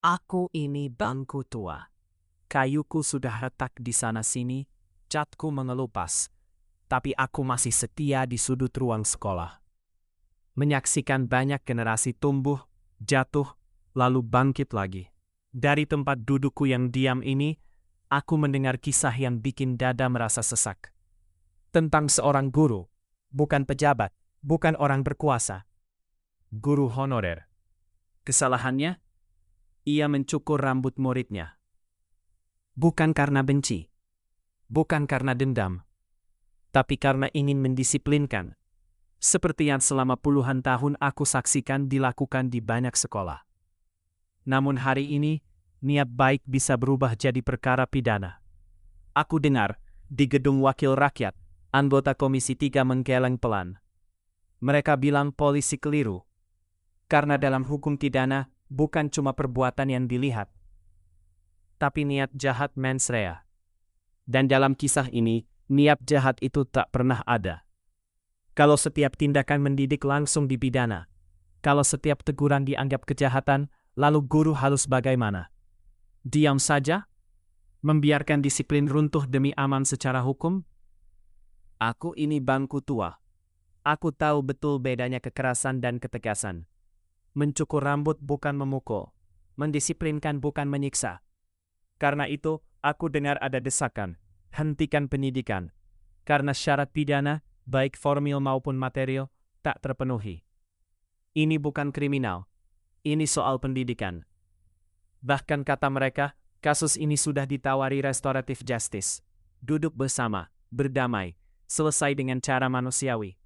Aku ini bangku tua. Kayuku sudah retak di sana-sini, catku mengelupas. Tapi aku masih setia di sudut ruang sekolah. Menyaksikan banyak generasi tumbuh, jatuh, lalu bangkit lagi. Dari tempat dudukku yang diam ini, aku mendengar kisah yang bikin dada merasa sesak. Tentang seorang guru, bukan pejabat, bukan orang berkuasa. Guru honorer. Kesalahannya, ia mencukur rambut muridnya. Bukan karena benci, bukan karena dendam, tapi karena ingin mendisiplinkan. Seperti yang selama puluhan tahun aku saksikan dilakukan di banyak sekolah. Namun hari ini, niat baik bisa berubah jadi perkara pidana. Aku dengar, di gedung wakil rakyat, anggota Komisi 3 menggeleng pelan. Mereka bilang polisi keliru. Karena dalam hukum pidana, bukan cuma perbuatan yang dilihat, tapi niat jahat mens rea. Dan dalam kisah ini, niat jahat itu tak pernah ada. Kalau setiap tindakan mendidik langsung dipidana, kalau setiap teguran dianggap kejahatan, lalu guru harus bagaimana? Diam saja? Membiarkan disiplin runtuh demi aman secara hukum? Aku ini bangku tua. Aku tahu betul bedanya kekerasan dan ketegasan. Mencukur rambut bukan memukul, mendisiplinkan bukan menyiksa. Karena itu, aku dengar ada desakan, hentikan penyidikan. Karena syarat pidana, baik formil maupun material, tak terpenuhi. Ini bukan kriminal, ini soal pendidikan. Bahkan kata mereka, kasus ini sudah ditawari restoratif justice. Duduk bersama, berdamai, selesai dengan cara manusiawi.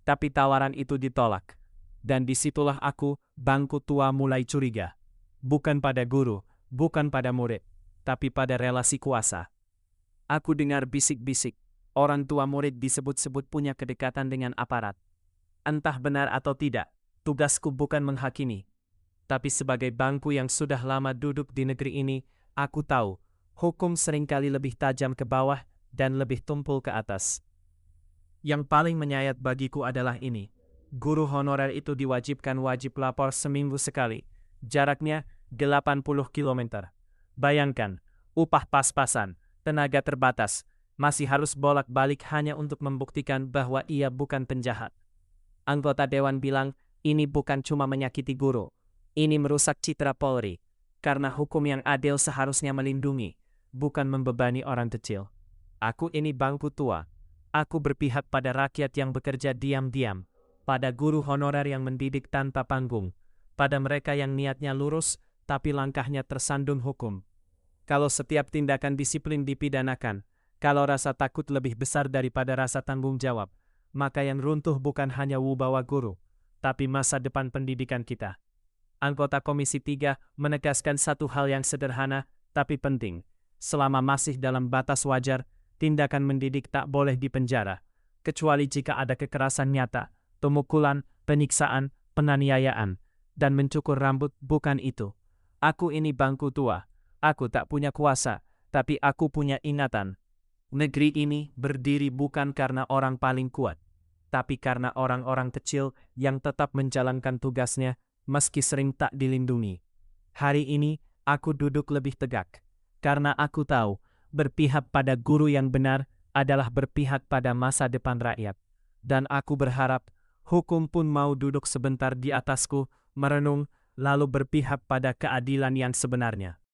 Tapi tawaran itu ditolak. Dan disitulah aku, bangku tua mulai curiga. Bukan pada guru, bukan pada murid, tapi pada relasi kuasa. Aku dengar bisik-bisik. Orang tua murid disebut-sebut punya kedekatan dengan aparat. Entah benar atau tidak, tugasku bukan menghakimi. Tapi sebagai bangku yang sudah lama duduk di negeri ini, aku tahu, hukum seringkali lebih tajam ke bawah dan lebih tumpul ke atas. Yang paling menyayat bagiku adalah ini. Guru honorer itu diwajibkan wajib lapor seminggu sekali. Jaraknya 80 km. Bayangkan, upah pas-pasan, tenaga terbatas, masih harus bolak-balik hanya untuk membuktikan bahwa ia bukan penjahat. Anggota dewan bilang, ini bukan cuma menyakiti guru, ini merusak citra Polri, karena hukum yang adil seharusnya melindungi, bukan membebani orang kecil. Aku ini bangku tua, aku berpihak pada rakyat yang bekerja diam-diam, pada guru honorer yang mendidik tanpa panggung, pada mereka yang niatnya lurus, tapi langkahnya tersandung hukum. Kalau setiap tindakan disiplin dipidanakan, kalau rasa takut lebih besar daripada rasa tanggung jawab, maka yang runtuh bukan hanya wibawa guru, tapi masa depan pendidikan kita. Anggota Komisi 3 menegaskan satu hal yang sederhana, tapi penting. Selama masih dalam batas wajar, tindakan mendidik tak boleh dipenjara, kecuali jika ada kekerasan nyata, pemukulan, penyiksaan, penganiayaan, dan mencukur rambut bukan itu. Aku ini bangku tua, aku tak punya kuasa, tapi aku punya ingatan. Negeri ini berdiri bukan karena orang paling kuat, tapi karena orang-orang kecil yang tetap menjalankan tugasnya meski sering tak dilindungi. Hari ini, aku duduk lebih tegak, karena aku tahu berpihak pada guru yang benar adalah berpihak pada masa depan rakyat. Dan aku berharap, hukum pun mau duduk sebentar di atasku, merenung, lalu berpihak pada keadilan yang sebenarnya.